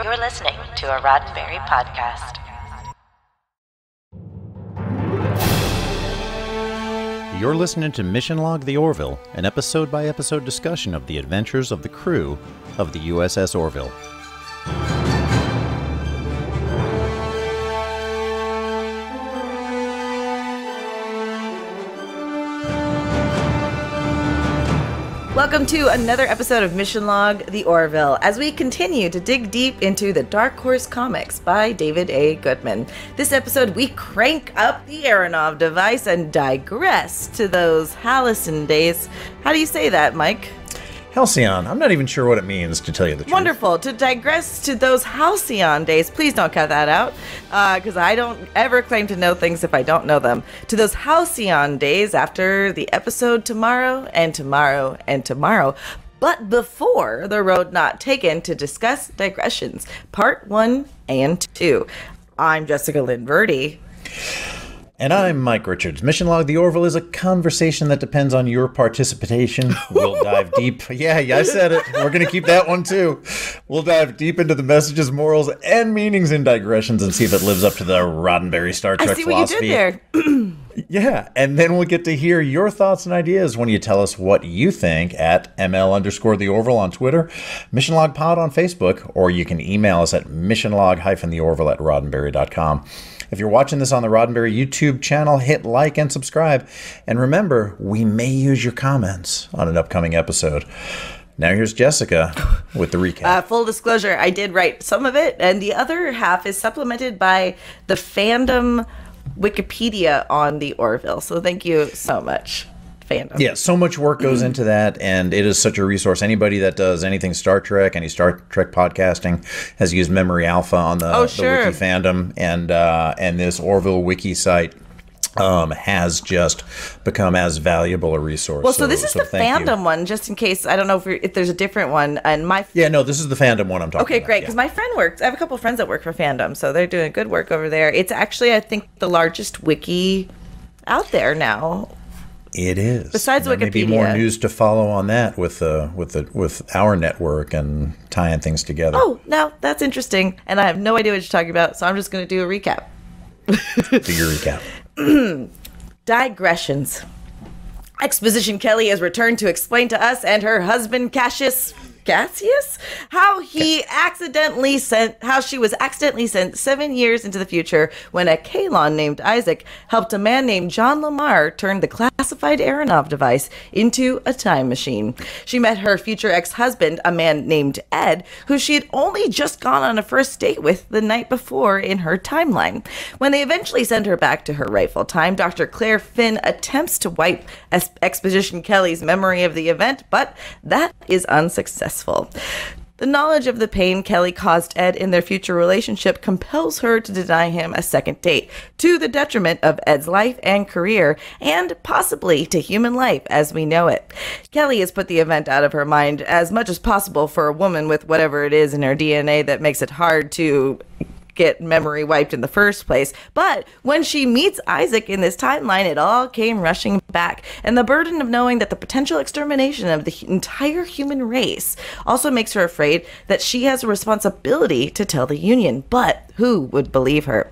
You're listening to a Roddenberry podcast. You're listening to Mission Log the Orville, an episode-by-episode discussion of the adventures of the crew of the USS Orville. Welcome to another episode of Mission Log the Orville, as we continue to dig deep into the Dark Horse comics by David A. Goodman. This episode, we crank up the Aronov device and digress to those halcyon days. How do you say that, Mike? Halcyon. I'm not even sure what it means, to tell you the truth. Wonderful. To digress to those halcyon days. Please don't cut that out, because I don't ever claim to know things if I don't know them. To those halcyon days after the episode tomorrow and tomorrow and tomorrow. But before the road not taken to discuss Digressions, Part 1 and 2. I'm Jessica Lynn Verdi. And I'm Mike Richards. Mission Log the Orville is a conversation that depends on your participation. We'll dive deep. Yeah, I said it. We're going to keep that one too. We'll dive deep into the messages, morals, and meanings in Digressions and see if it lives up to the Roddenberry Star Trek philosophy. I see what you did there. Yeah, and then we'll get to hear your thoughts and ideas when you tell us what you think at ML_the Orville on Twitter, Mission Log Pod on Facebook, or you can email us at missionlog-the-orville@roddenberry.com. If you're watching this on the Roddenberry YouTube channel, hit like and subscribe. And remember, we may use your comments on an upcoming episode. Now here's Jessica with the recap. Full disclosure, I did write some of it, and the other half is supplemented by the fandom Wikipedia on the Orville. So thank you so much, fandom. Yeah, so much work goes into that, and it is such a resource. Anybody that does anything Star Trek, any Star Trek podcasting, has used Memory Alpha on the Wiki fandom, and this Orville Wiki site has just become as valuable a resource. Well, so this is the fandom one, just in case. I don't know if there's a different one. And this is the fandom one I'm talking about. Okay, great, because my friend works. I have a couple of friends that work for fandom, so they're doing good work over there. It's actually, I think, the largest wiki out there now. It is. Besides Wikipedia, maybe more news to follow on that with our network and tying things together. Oh, no, that's interesting, and I have no idea what you're talking about, so I'm just going to do a recap. Do your recap. Digressions. Exposition Kelly has returned to explain to us and her husband Cassius how she was accidentally sent 7 years into the future when a Kalon named Isaac helped a man named John Lamar turn the classified Aronov device into a time machine. She met her future ex-husband, a man named Ed, who she had only just gone on a first date with the night before in her timeline. When they eventually send her back to her rightful time, Dr. Claire Finn attempts to wipe Exposition Kelly's memory of the event, but that is unsuccessful. The knowledge of the pain Kelly caused Ed in their future relationship compels her to deny him a second date, to the detriment of Ed's life and career, and possibly to human life as we know it. Kelly has put the event out of her mind as much as possible for a woman with whatever it is in her DNA that makes it hard to get memory wiped in the first place. But when she meets Isaac in this timeline, it all came rushing back. And the burden of knowing that the potential extermination of the entire human race also makes her afraid that she has a responsibility to tell the Union. But who would believe her?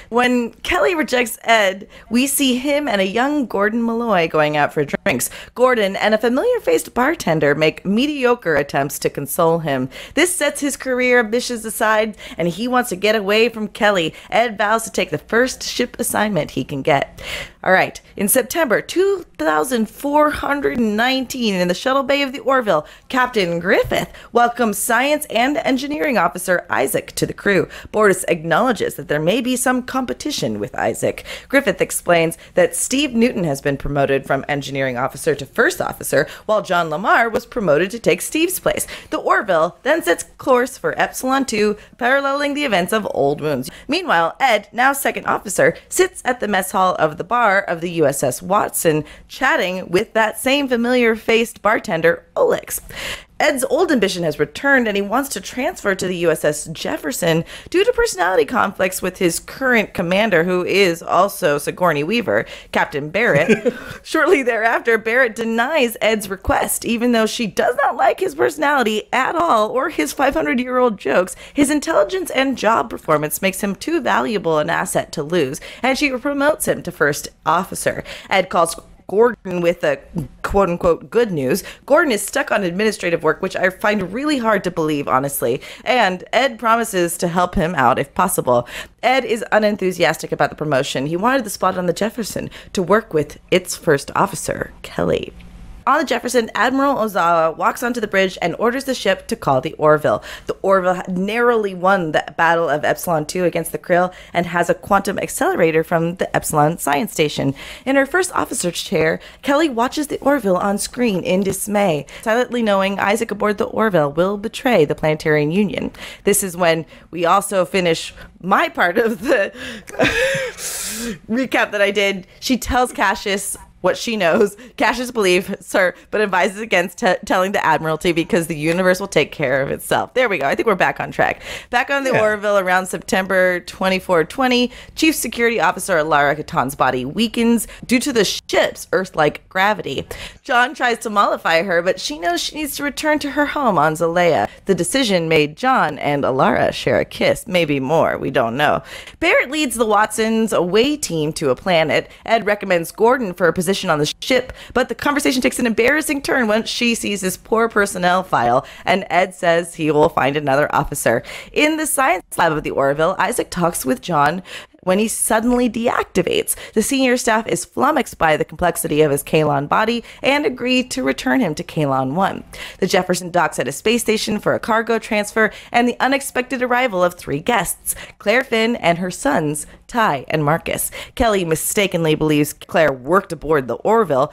When Kelly rejects Ed, we see him and a young Gordon Malloy going out for drinks. Gordon and a familiar-faced bartender make mediocre attempts to console him. This sets his career ambitions aside, and he wants to get away from Kelly. Ed vows to take the first ship assignment he can get. All right, in September 2419, in the shuttle bay of the Orville, Captain Griffith welcomes science and engineering officer Isaac to the crew. Bortus acknowledges that there may be some competition with Isaac. Griffith explains that Steve Newton has been promoted from engineering officer to first officer, while John Lamar was promoted to take Steve's place. The Orville then sets course for Epsilon 2, paralleling the events of Old Wounds. Meanwhile, Ed, now second officer, sits at the mess hall of the bar of the USS Watson, chatting with that same familiar-faced bartender, Olix. Ed's old ambition has returned, and he wants to transfer to the USS Jefferson due to personality conflicts with his current commander, who is also Sigourney Weaver, Captain Barrett. Shortly thereafter, Barrett denies Ed's request, even though she does not like his personality at all or his 500-year-old jokes. His intelligence and job performance makes him too valuable an asset to lose, and she promotes him to first officer. Ed calls Gordon with a quote-unquote good news. Gordon is stuck on administrative work, which I find really hard to believe, honestly, and Ed promises to help him out if possible. Ed is unenthusiastic about the promotion. He wanted the spot on the Jefferson to work with its first officer, Kelly. On the Jefferson, Admiral Ozawa walks onto the bridge and orders the ship to call the Orville. The Orville narrowly won the Battle of Epsilon 2 against the Krill and has a quantum accelerator from the Epsilon Science Station. In her first officer's chair, Kelly watches the Orville on screen in dismay, silently knowing Isaac aboard the Orville will betray the Planetarian Union. This is when we also finish my part of the recap that I did. She tells Cassius what she knows. Cassius believes her, but advises against telling the Admiralty because the universe will take care of itself. There we go. I think we're back on track. Back on the Orville around September 2420, Chief Security Officer Lara Katan's body weakens due to the ship's Earth-like gravity. John tries to mollify her, but she knows she needs to return to her home on Zalea. The decision made John and Alara share a kiss, maybe more, we don't know. Barrett leads the Watsons away team to a planet. Ed recommends Gordon for a position on the ship, but the conversation takes an embarrassing turn once she sees his poor personnel file, and Ed says he will find another officer. In the science lab of the Orville, Isaac talks with John when he suddenly deactivates. The senior staff is flummoxed by the complexity of his Kalon body and agree to return him to Kalon 1. The Jefferson docks at a space station for a cargo transfer and the unexpected arrival of 3 guests, Claire Finn and her sons, Ty and Marcus. Kelly mistakenly believes Claire worked aboard the Orville,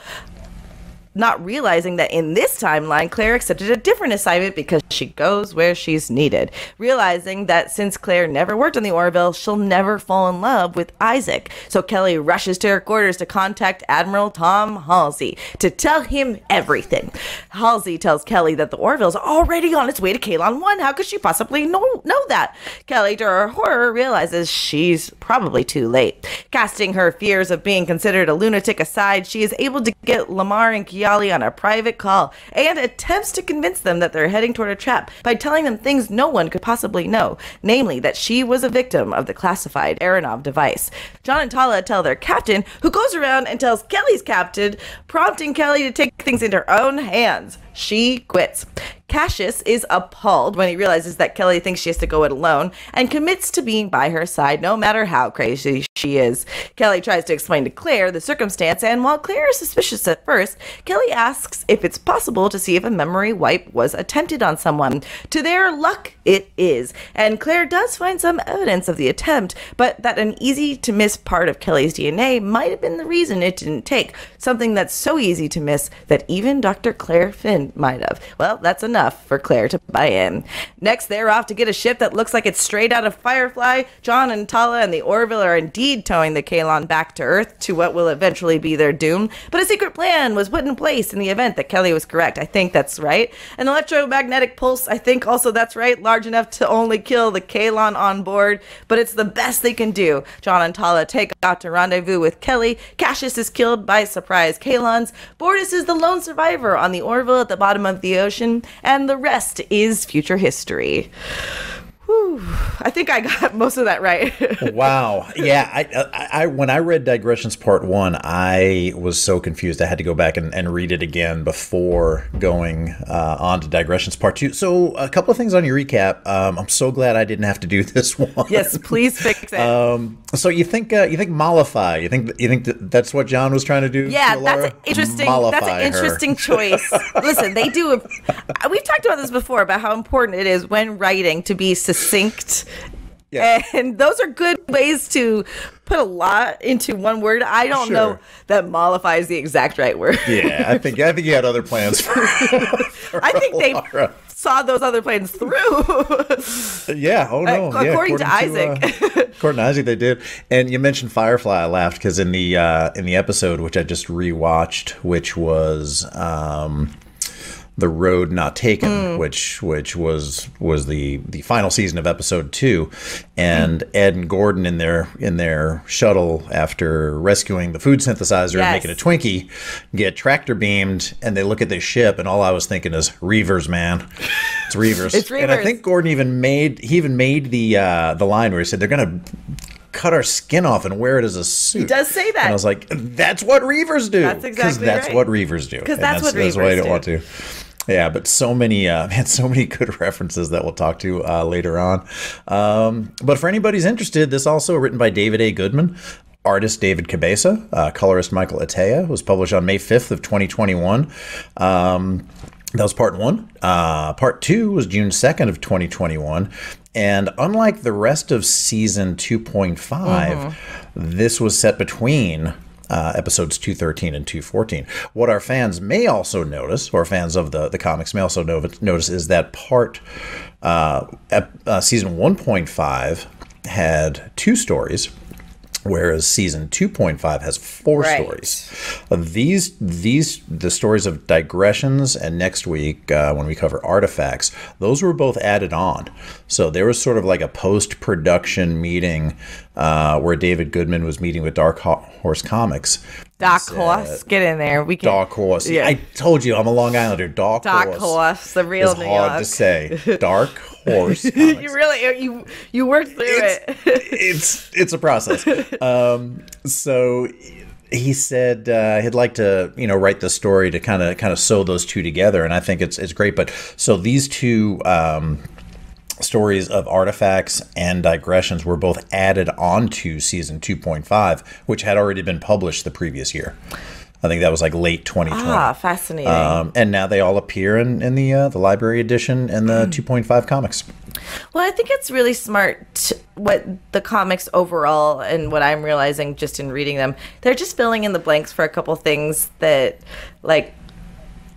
not realizing that in this timeline, Claire accepted a different assignment because she goes where she's needed. Realizing that since Claire never worked on the Orville, she'll never fall in love with Isaac. So Kelly rushes to her quarters to contact Admiral Tom Halsey to tell him everything. Halsey tells Kelly that the Orville's already on its way to Kalon 1. How could she possibly know that? Kelly, to her horror, realizes she's probably too late. Casting her fears of being considered a lunatic aside, she is able to get Lamar and Kiali on a private call and attempts to convince them that they're heading toward a trap by telling them things no one could possibly know, namely that she was a victim of the classified Aronov device. John and Tala tell their captain, who goes around and tells Kelly's captain, prompting Kelly to take things into her own hands. She quits. Cassius is appalled when he realizes that Kelly thinks she has to go it alone and commits to being by her side no matter how crazy she is. Kelly tries to explain to Claire the circumstance, and while Claire is suspicious at first, Kelly asks if it's possible to see if a memory wipe was attempted on someone. To their luck, it is, and Claire does find some evidence of the attempt, but that an easy to miss part of Kelly's DNA might have been the reason it didn't take, something that's so easy to miss that even Dr. Claire Finn might have. Well, that's enough for Claire to buy in. Next, they're off to get a ship that looks like it's straight out of Firefly. John and Tala and the Orville are indeed towing the Kalon back to Earth to what will eventually be their doom, but a secret plan was put in place in the event that Kelly was correct. I think that's right. An electromagnetic pulse, I think also that's right, large enough to only kill the Kalon on board, but it's the best they can do. John and Tala take out to rendezvous with Kelly. Cassius is killed by surprise Kalons. Bortus is the lone survivor on the Orville at the bottom of the ocean, and the rest is future history. Whew. I think I got most of that right. Wow. Yeah. I when I read Digressions Part 1, I was so confused. I had to go back and read it again before going on to Digressions Part 2. So a couple of things on your recap. I'm so glad I didn't have to do this one. Yes, please fix it. So you think mollify? You think that's what John was trying to do? Yeah, to that's Laura? an interesting. Mollify that's an interesting her. choice. Listen, they do. We've talked about this before about how important it is when writing to be succinct. Yeah. And those are good ways to put a lot into one word. I don't know that mollify is the exact right word. Yeah, I think you had other plans for I think they Laura. saw those other plans through. Yeah. Oh no. According to Isaac. According to Isaac, they did. And you mentioned Firefly. I laughed because in the episode, which I just rewatched, which was The Road Not Taken, which was the final season of episode 2, and Ed and Gordon in their shuttle after rescuing the food synthesizer and making a Twinkie get tractor beamed, and they look at the ship, and all I was thinking is Reavers, man. It's Reavers. It's Reavers. And I think Gordon even made the line where he said they're gonna cut our skin off and wear it as a suit. He does say that. And I was like, that's what Reavers do. That's exactly that's right. what Reavers do. Because that's what Reavers why I do. don't want to. Yeah, but so many good references that we'll talk to later on. But for anybody who's interested, this also written by David A. Goodman, artist David Cabeza, colorist Michael Atea, was published on May 5th of 2021. That was part 1. Part 2 was June 2nd of 2021. And unlike the rest of season 2.5, this was set between episodes 213 and 214. What our fans may also notice, or fans of the comics may also notice, is that season 1.5 had 2 stories, whereas season 2.5 has 4 stories. The stories of Digressions and next week, when we cover Artifacts, those were both added on. So there was sort of like a post-production meeting where David Goodman was meeting with Dark Horse Comics. Dark Horse, get in there. We can. Dark Horse. Yeah. I told you, I'm a Long Islander. Dark Horse, the real is New hard York. to say. Dark Horse Comics. You really you worked through it. It's a process. So he said he'd like to write the story to kind of sew those two together, and I think it's great. But so these two stories of Artifacts and Digressions were both added onto season 2.5, which had already been published the previous year. I think that was like late 2020. Ah, fascinating. And now they all appear in the library edition and the 2.5 comics. Well, I think it's really smart what the comics overall, and what I'm realizing just in reading them, they're just filling in the blanks for a couple things that, like,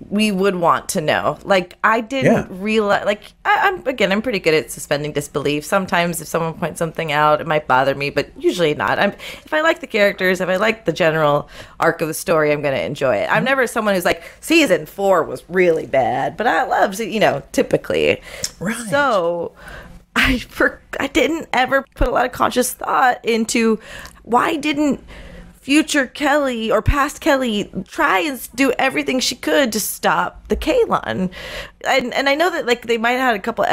we would want to know. Like, I didn't realize, like, I'm pretty good at suspending disbelief. Sometimes if someone points something out, it might bother me, but usually not. If I like the characters, if I like the general arc of the story, I'm going to enjoy it. I'm never someone who's like, season 4 was really bad, but I love, typically. Right. So I didn't ever put a lot of conscious thought into why didn't future Kelly or past Kelly try and do everything she could to stop the Kalon. And I know that, like, they might have had a couple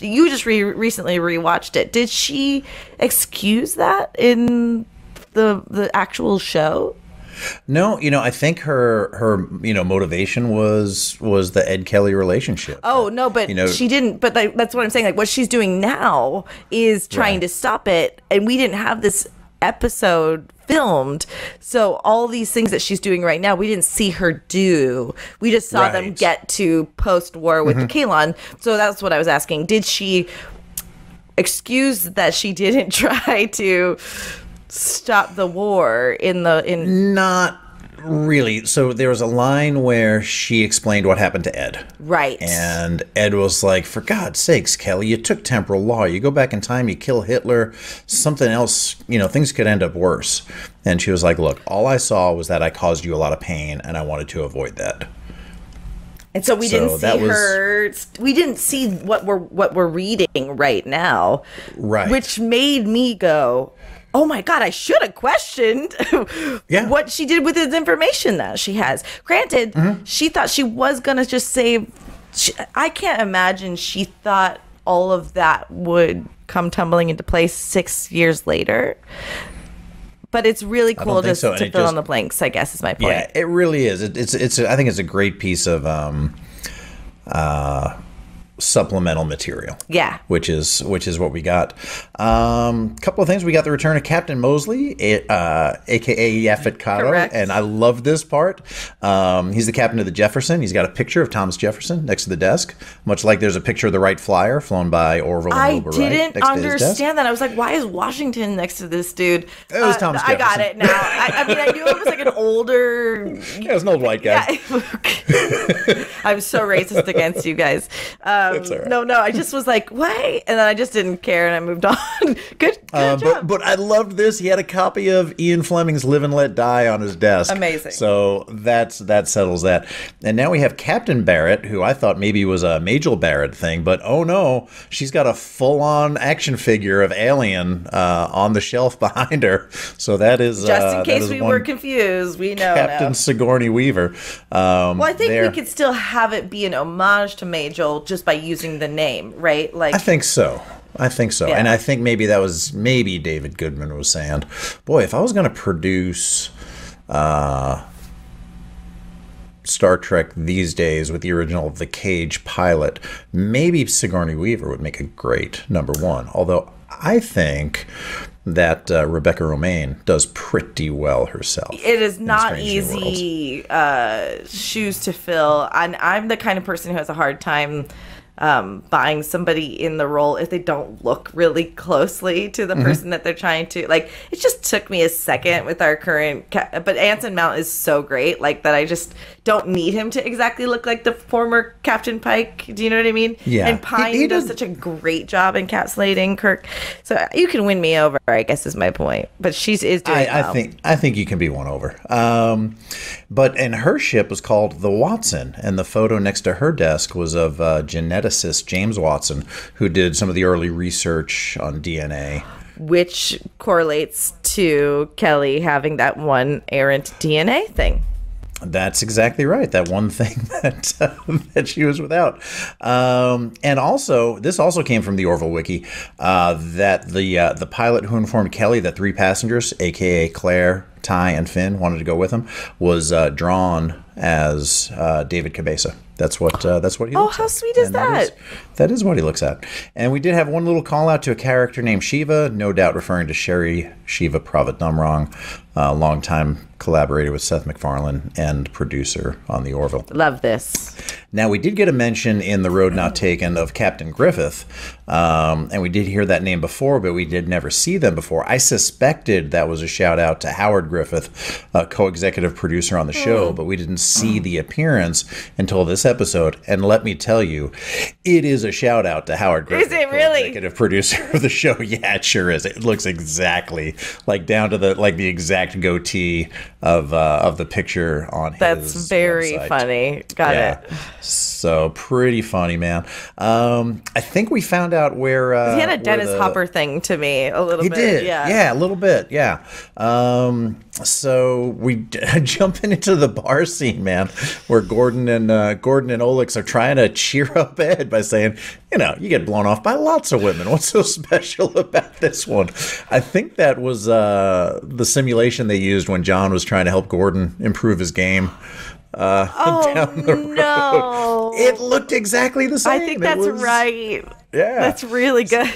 you just recently rewatched it. Did she excuse that in the actual show? No, I think her motivation was the Ed Kelly relationship. Oh, no, but she didn't. But that's what I'm saying. Like, what she's doing now is trying to stop it, and we didn't have this episode filmed, so all these things that she's doing right now, we didn't see her do. We just saw them get to post-war with the Kalon. So that's what I was asking. Did she excuse that she didn't try to stop the war in Not really. So there was a line where she explained what happened to Ed. Right. And Ed was like, for God's sakes, Kelly, you took temporal law. You go back in time, you kill Hitler, something else, things could end up worse. And she was like, look, all I saw was that I caused you a lot of pain, and I wanted to avoid that. And so we didn't see her. We didn't see what we're reading right now. Right. Which made me go, oh my God, I should have questioned what she did with this information that she has. Granted, she thought she was going to just save. I can't imagine she thought all of that would come tumbling into place 6 years later. But it's really cool to fill in the blanks, I guess, is my point. Yeah, it really is. I think it's a great piece of supplemental material. Yeah. Which is what we got. Couple of things. We got the return of Captain Mosley, aka Yaphet Kotto. Correct. And I love this part. He's the captain of the Jefferson. He's got a picture of Thomas Jefferson next to the desk, much like there's a picture of the Wright Flyer flown by Orville and I Wilbur Wright didn't next to his desk. understand that. I was like, why is Washington next to this dude? It was Thomas I got Jefferson. it now. I mean, I knew it was like an older. Yeah, it was an old white guy. Yeah. I'm so racist against you guys. That's all right. No, I just was like, wait, and then I just didn't care, and I moved on. Good job. But I loved this. He had a copy of Ian Fleming's Live and Let Die on his desk. Amazing. So that settles that. And now we have Captain Barrett, who I thought maybe was a Majel Barrett thing, but oh no, she's got a full-on action figure of Alien on the shelf behind her. So that is just in case we were confused, we know Captain now. Sigourney Weaver. Well, I think we could still have it be an homage to Majel just by using the name, right? Like, I think so. Yeah. And I think maybe that was David Goodman was saying, boy, if I was going to produce Star Trek these days with the original The Cage pilot, maybe Sigourney Weaver would make a great number one. Although I think that Rebecca Romaine does pretty well herself. It is not easy shoes to fill. And I'm the kind of person who has a hard time buying somebody in the role if they don't look really closely to the person that they're trying to, like, it just took me a second with our current but Anson Mount is so great, like, that I just don't need him to exactly look like the former Captain Pike. Do you know what I mean? Yeah. And Pine does such a great job encapsulating Kirk, so you can win me over, I guess, is my point. But she is doing well. I think you can be won over. And her ship was called the Watson, and the photo next to her desk was of geneticist James Watson, who did some of the early research on DNA. Which correlates to Kelly having that one errant DNA thing. That's exactly right. That one thing that she was without. And also, this also came from the Orville Wiki, that the pilot who informed Kelly that 3 passengers, a.k.a. Claire, Ty, and Finn, wanted to go with him, was drawn as David Cabeza. That's what he looks like. Oh, how sweet is that? That is what he looks at. And we did have one little call out to a character named Shiva, no doubt referring to Sherry Shiva Pravat Namrong, longtime collaborator with Seth MacFarlane and producer on the Orville. Love this. Now, we did get a mention in The Road Not Taken of Captain Griffith, and we did hear that name before, but we did never see them before. I suspected that was a shout out to Howard Griffith, co-executive producer on the show, but we didn't see the appearance until this episode. And let me tell you, it is a shout out to Howard Griffith, is it really? co-executive producer of the show. Yeah, it sure is. It looks exactly like down to the exact goatee of the picture on his That's very website. Funny. Got it. So pretty funny, man. I think we found out where he had a Dennis Hopper thing to me a little bit. He did, yeah, a little bit, yeah. So we jumping into the bar scene, man, where Gordon and Olix are trying to cheer up Ed by saying, you get blown off by lots of women. What's so special about this one? I think that was the simulation they used when John was trying to help Gordon improve his game. Down the road. No. It looked exactly the same. I think that's right. Yeah. That's really good.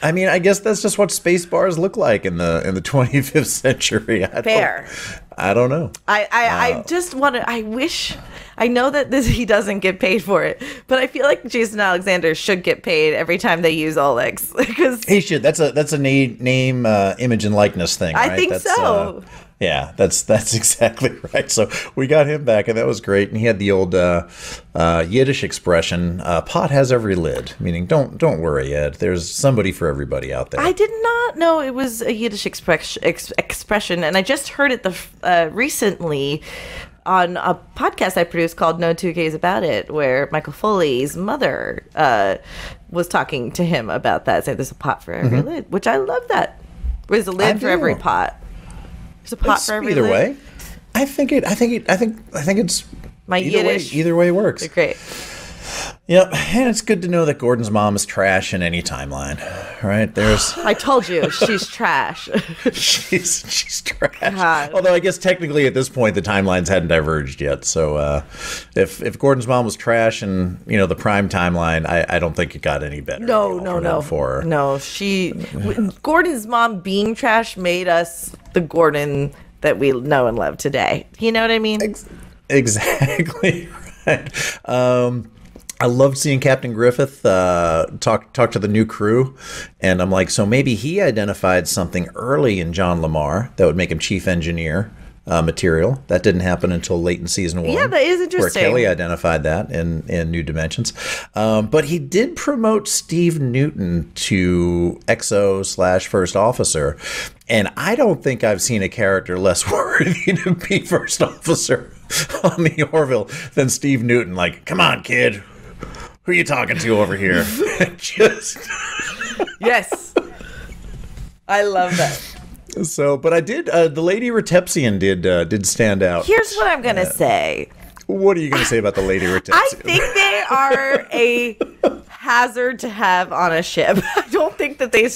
I mean, I guess that's just what space bars look like in the 25th century. I don't know. I just want to. I wish. I know that he doesn't get paid for it, but I feel like Jason Alexander should get paid every time they use Olex, because he should. That's a name, image, and likeness thing. Right? I think so. Yeah, that's exactly right. So we got him back, and that was great. And he had the old Yiddish expression, "Pot has every lid," meaning don't worry, Ed. There's somebody for everybody out there. I did not know it was a Yiddish expression, and I just heard it recently on a podcast I produced called No Two Gays About It, where Michael Foley's mother was talking to him about that, saying there's a pot for every lid, which I love that. There's a lid for every pot. There's a pot for every either lid. way. I think it's my Yiddish. Either way works. They're great. Yep, and it's good to know that Gordon's mom is trash in any timeline, right? I told you, she's trash. she's trash. God. Although I guess technically at this point the timelines hadn't diverged yet. So if Gordon's mom was trash in the prime timeline, I don't think it got any better. No. For her. No, Gordon's mom being trash made us the Gordon that we know and love today. You know what I mean? Exactly right. I loved seeing Captain Griffith talk to the new crew, and I'm like, so maybe he identified something early in John Lamar that would make him chief engineer material. That didn't happen until late in season 1. Yeah, that is interesting. Where Kelly identified that in New Dimensions. But he did promote Steve Newton to XO/First Officer. And I don't think I've seen a character less worthy to be First Officer on the Orville than Steve Newton. Like, come on, kid. Who are you talking to over here? Just... Yes. I love that. So, but I did. The Lady Retepsian did stand out. Here's what I'm gonna say. What are you gonna say about the Lady Retepsian? I think they are a hazard to have on a ship. I don't think that they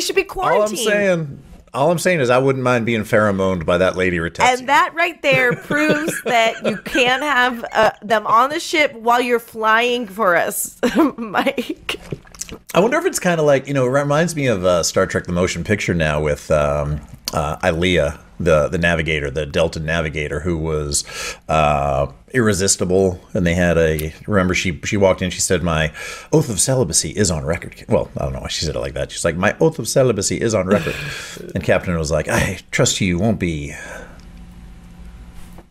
should be quarantined. All I'm saying is I wouldn't mind being pheromoned by that Lady Retepsian. And that right there proves that you can't have them on the ship while you're flying for us, Mike. I wonder if it's kind of like, it reminds me of Star Trek The Motion Picture now with Ilea, the navigator, the Delta navigator, who was irresistible. And they had remember, she walked in, she said, my oath of celibacy is on record. Well, I don't know why she said it like that. She's like, my oath of celibacy is on record. And Captain was like, I trust you won't be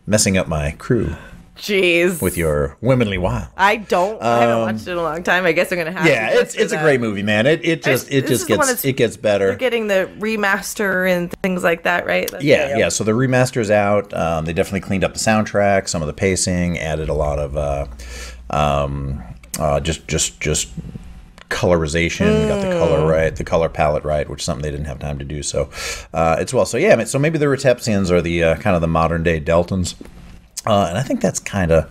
messing up my crew. Jeez. With your womanly wiles. I haven't watched it in a long time. I guess I'm gonna have to. Yeah, it's a great movie, man. It gets better. You're getting the remaster and things like that, right? Yeah. So the remaster's out. They definitely cleaned up the soundtrack, some of the pacing, added a lot of just colorization, got the color right, the color palette right, which is something they didn't have time to do. So it's well. So yeah, so maybe the Retepsians are the kind of the modern day Deltans. And I think that's kind of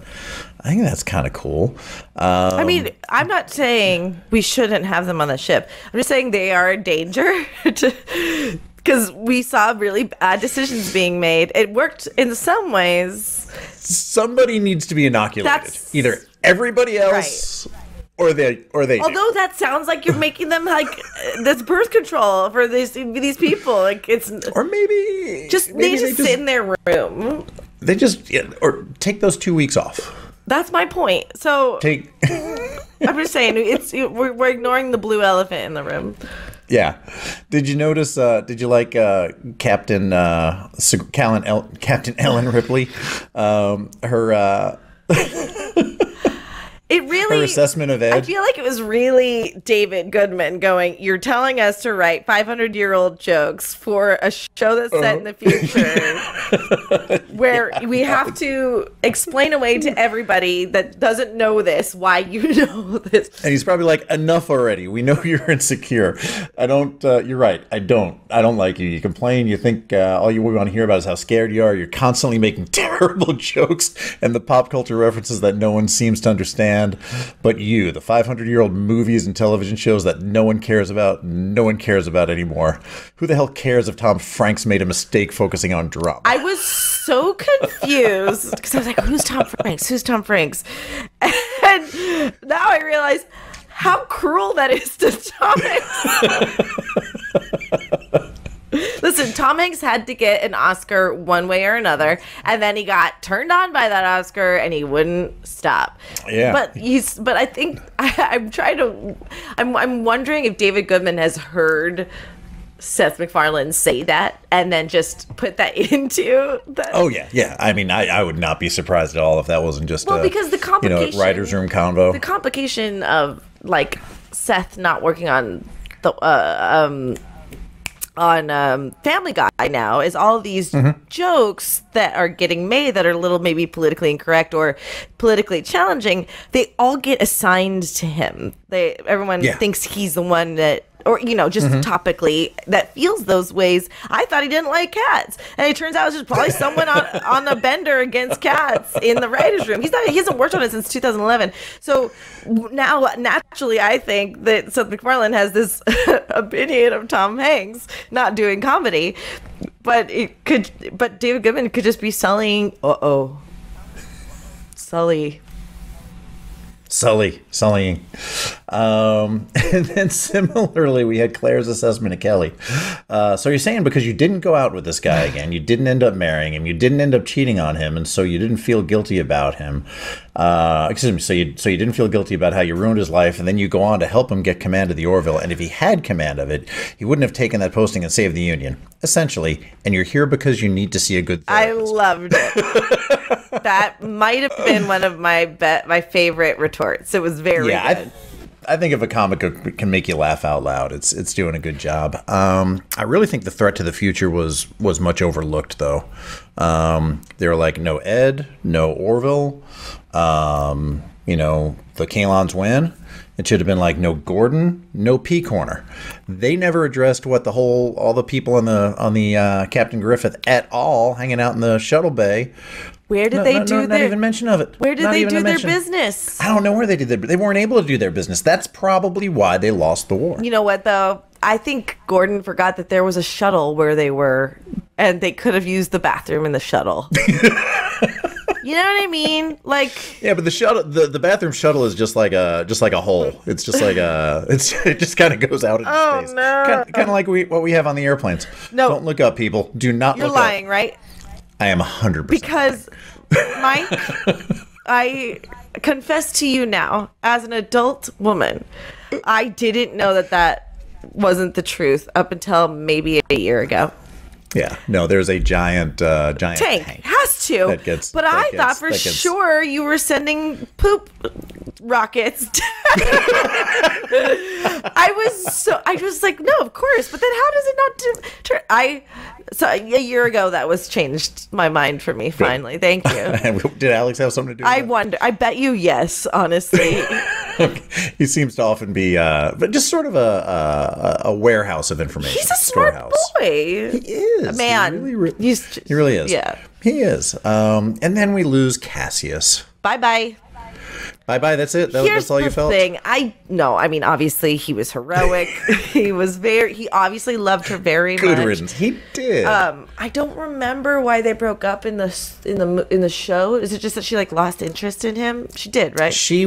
cool. I mean, I'm not saying we shouldn't have them on the ship. I'm just saying they are a danger because we saw really bad decisions being made. It worked in some ways. Somebody needs to be inoculated. Either everybody else. Right. Or they. Although that sounds like you're making them like this birth control for these people. Like it's. Or maybe they just sit in their room. They just or take those 2 weeks off. That's my point. So I'm just saying we're ignoring the blue elephant in the room. Yeah. Did you notice? Did you like Captain Ellen Ripley? Her. It really, her assessment of Ed. I feel like it was really David Goodman going, you're telling us to write 500-year-old jokes for a show that's set in the future where we have to explain away to everybody that doesn't know this why you know this. And he's probably like, enough already. We know you're insecure. I don't, you're right. I don't like you. You complain. You think all you want to hear about is how scared you are. You're constantly making terrible jokes and the pop culture references that no one seems to understand. But you, the 500-year-old movies and television shows that no one cares about anymore. Who the hell cares if Tom Franks made a mistake focusing on drama? I was so confused because I was like, who's Tom Franks? And now I realize how cruel that is to Tom Hanks. Listen, Tom Hanks had to get an Oscar one way or another, and then he got turned on by that Oscar, and he wouldn't stop. Yeah. But I think I'm wondering if David Goodman has heard Seth MacFarlane say that, and then just put that into the. Oh yeah. I mean, I would not be surprised at all if that wasn't just because the complication, writer's room convo. The complication of like Seth not working on the Family Guy now is all these jokes that are getting made that are a little maybe politically incorrect or politically challenging. They all get assigned to him. Everyone thinks he's the one that, or just topically that feels those ways. I thought he didn't like cats, and it turns out it's just probably someone on a bender against cats in the writers' room. He hasn't worked on it since 2011. So now, naturally, I think that Seth MacFarlane has this opinion of Tom Hanks not doing comedy, but David Goodman could just be sullying. Sullying. And then similarly, we had Claire's assessment of Kelly. So you're saying because you didn't go out with this guy again, you didn't end up marrying him, you didn't end up cheating on him, and so you didn't feel guilty about him. Excuse me. So you didn't feel guilty about how you ruined his life, and then you go on to help him get command of the Orville. And if he had command of it, he wouldn't have taken that posting and saved the Union, essentially. And you're here because you need to see a good therapist. I loved it. That might have been one of my favorite retorts. It was very good. I think if a comic can make you laugh out loud, it's doing a good job. I really think the threat to the future was much overlooked, though. They were like, no Ed, no Orville, the Kalons win. It should have been like, no Gordon, no P Corner. They never addressed what all the people on the Captain Griffith at all hanging out in the shuttle bay. Where did they do not even mention of it. Where did they do their business? I don't know where they did they weren't able to do their business. That's probably why they lost the war. You know what, though? I think Gordon forgot that there was a shuttle where they were, and they could have used the bathroom in the shuttle. You know what I mean? Like, yeah, but the shuttle, the bathroom shuttle is just like a hole. It's just like it just kind of goes out into space. No. Kind of like what we have on the airplanes. No, don't look up, people. Do not. You're look up. You're lying, right? I am 100%. Because, Mike, I confess to you now, as an adult woman, I didn't know that wasn't the truth up until maybe a year ago. Yeah, no, there's a giant tank. Has to. But I thought for sure you were sending poop rockets. I was like, no, of course. But then how does it not so a year ago that was changed my mind for me finally. Thank you. Did Alex have something to do with I wonder. I bet you yes, honestly. He seems to often be but just sort of a warehouse of information. He's a smart boy. He is. Man. He really is. Yeah. He is. And then we lose Cassius. Bye-bye. Bye-bye, that's it? That's all you felt? Here's the thing. Obviously he was heroic. He obviously loved her very much. Good riddance. He did. I don't remember why they broke up in the show. Is it just that she lost interest in him? She did, right? He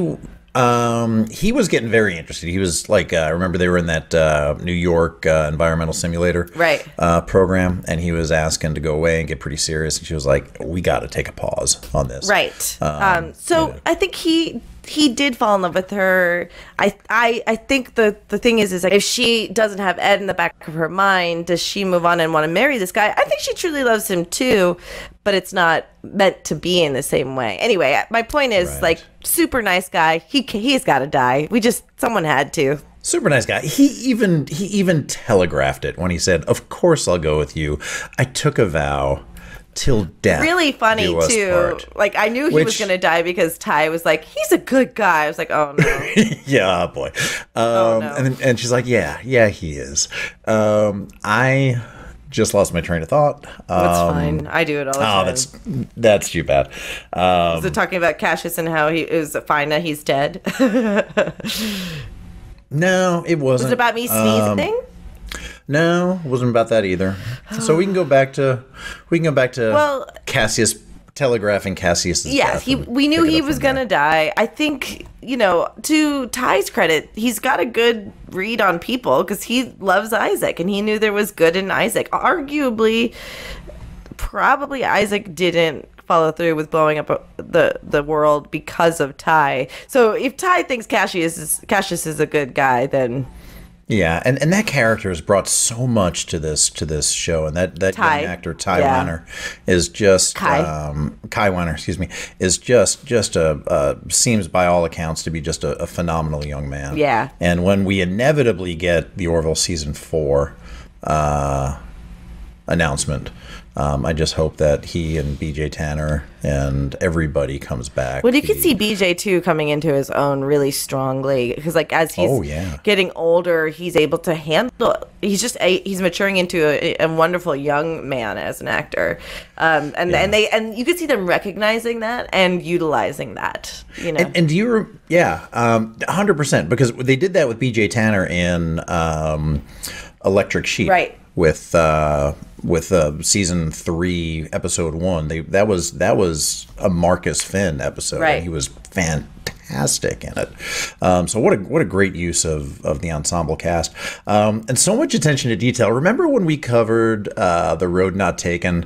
was getting very interested. He was I remember they were in that New York environmental simulator program, and he was asking to go away and get pretty serious. And she was like, "We got to take a pause on this." Right. I think he did fall in love with her. I think the thing is if she doesn't have Ed in the back of her mind, does she move on and want to marry this guy? I think she truly loves him too, but it's not meant to be in the same way. Anyway, my point is super nice guy. He's got to die. Someone had to. Super nice guy. He even telegraphed it when he said, "Of course I'll go with you. I took a vow. Till death." Really funny too. Part. I knew he was gonna die because Ty was like, "He's a good guy." I was like, "Oh no." Yeah, boy. Oh, no. And she's like, "Yeah, he is." I just lost my train of thought. That's fine. I do it all the time. Oh, that's too bad. Was it talking about Cassius and how it was fine that he's dead? No, it wasn't. Was it about me sneezing? No, it wasn't about that either. So we can go back to Cassius telegraphing Cassius's death. We knew he was going to die. I think, to Ty's credit, he's got a good read on people because he loves Isaac and he knew there was good in Isaac. Arguably, probably Isaac didn't follow through with blowing up the world because of Ty. So if Ty thinks Cassius is a good guy, then... Yeah, and that character has brought so much to this show, and that young actor Ty Weiner is just Kai Weiner, is just seems by all accounts to be just a phenomenal young man. Yeah, and when we inevitably get the Orville season 4 announcement, I just hope that he and BJ Tanner and everybody comes back. Well, you could see BJ too coming into his own really strongly because, as he's getting older, he's able to handle. He's maturing into a wonderful young man as an actor, and you could see them recognizing that and utilizing that. And do you 100%, because they did that with BJ Tanner in Electric Sheep. Right. with season 3, episode 1. That was a Marcus Finn episode. Right. And he was fantastic in it. So what a great use of the ensemble cast, and so much attention to detail. Remember when we covered The Road Not Taken?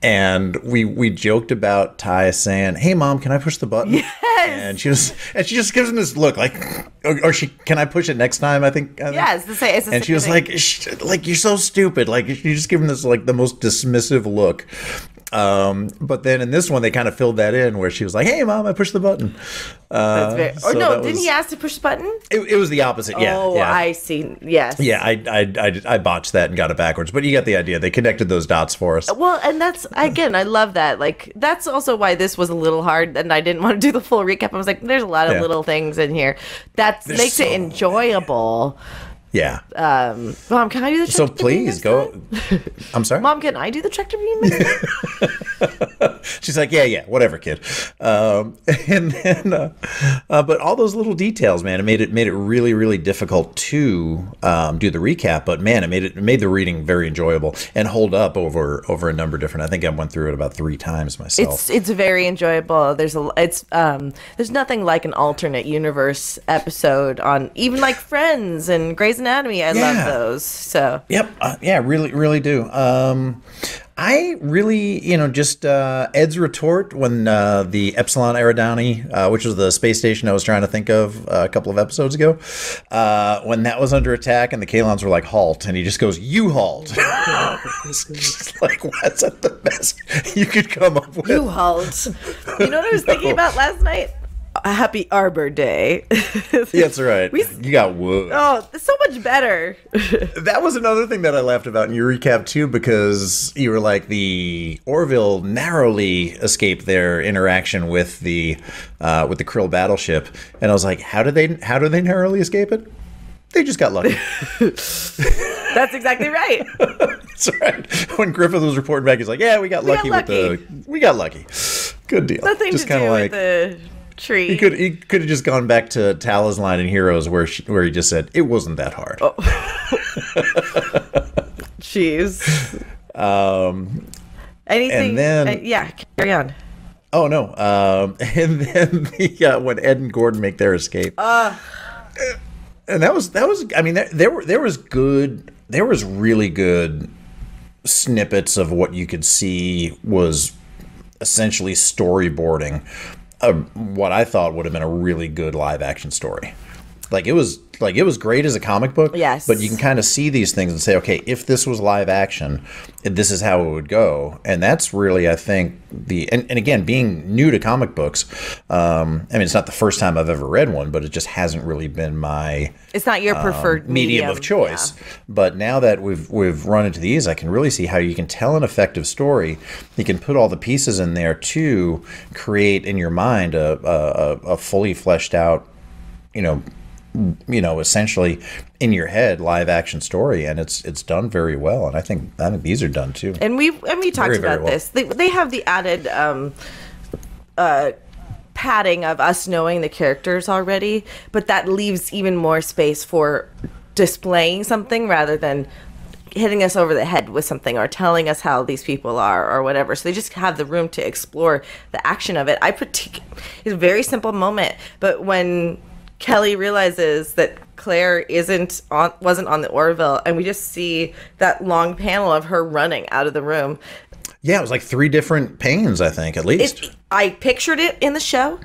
And we joked about Ty saying, "Hey, Mom, can I push the button?" Yes. And she just gives him this look like, can I push it next time? I think. Yeah, it's the same. It's the and she was thing. like, you're so stupid. Like, you just give him this like the most dismissive look. But then in this one, they kind of filled that in where she was like, "Hey, Mom, I pushed the button." Didn't he ask to push the button? It was the opposite. Yeah. Oh, yeah. I see. Yes. Yeah, I botched that and got it backwards, but you got the idea. They connected those dots for us. Well, and that's, again, I love that. Like, that's also why this was a little hard, and I didn't want to do the full recap. I was like, there's a lot of little things in here. That makes it enjoyable. Yeah. Mom, can I do the So tractor beam please next go. time? I'm sorry? Mom, can I do the tractor beam next time? She's like, yeah, whatever, kid. And then, but all those little details, man, it made it really, really difficult to do the recap. But man, it made the reading very enjoyable and hold up over a number of different. I think I went through it about 3 times myself. It's very enjoyable. There's nothing like an alternate universe episode on even like Friends and Grey's Anatomy. I love those. So yep, really, really do. I really, just Ed's retort when the Epsilon Eridani, which was the space station I was trying to think of a couple of episodes ago, when that was under attack and the Kalons were like, halt, and he just goes, "You halt." It's just like, what's that the best you could come up with? you halt. You know what I was thinking about last night? A happy Arbor Day. Yeah, that's right. You got wood. Oh, it's so much better. That was another thing that I laughed about in your recap too, because you were like, the Orville narrowly escaped their interaction with the Krill battleship, and I was like, how did they narrowly escape it? They just got lucky. That's exactly right. That's right. When Griffith was reporting back, he's like, "Yeah, we got lucky. We got lucky. Good deal." Nothing just to do with the tree. He could have just gone back to Tala's line in Heroes where he just said, "It wasn't that hard." Oh. Jeez. Anything? And then, yeah, carry on. Oh no. And then when Ed and Gordon make their escape. And that was. I mean, there was really good snippets of what you could see was essentially storyboarding what I thought would have been a really good live action story. It was great as a comic book. Yes. But you can kind of see these things and say, okay, if this was live action, this is how it would go. And that's really, I think, and again, being new to comic books, I mean, it's not the first time I've ever read one, but it just hasn't really been my... It's not your preferred medium of choice. Yeah. But now that we've run into these, I can really see how you can tell an effective story. You can put all the pieces in there to create in your mind a fully fleshed out, essentially in your head live action story, and it's done very well, and I think these are done too. And we talked about this. They have the added padding of us knowing the characters already, but that leaves even more space for displaying something rather than hitting us over the head with something or telling us how these people are or whatever. So they just have the room to explore the action of it. It's a very simple moment, but when Kelly realizes that Claire wasn't on the Orville, and we just see that long panel of her running out of the room. Yeah, it was like 3 different panes, I think, at least. I pictured it in the show.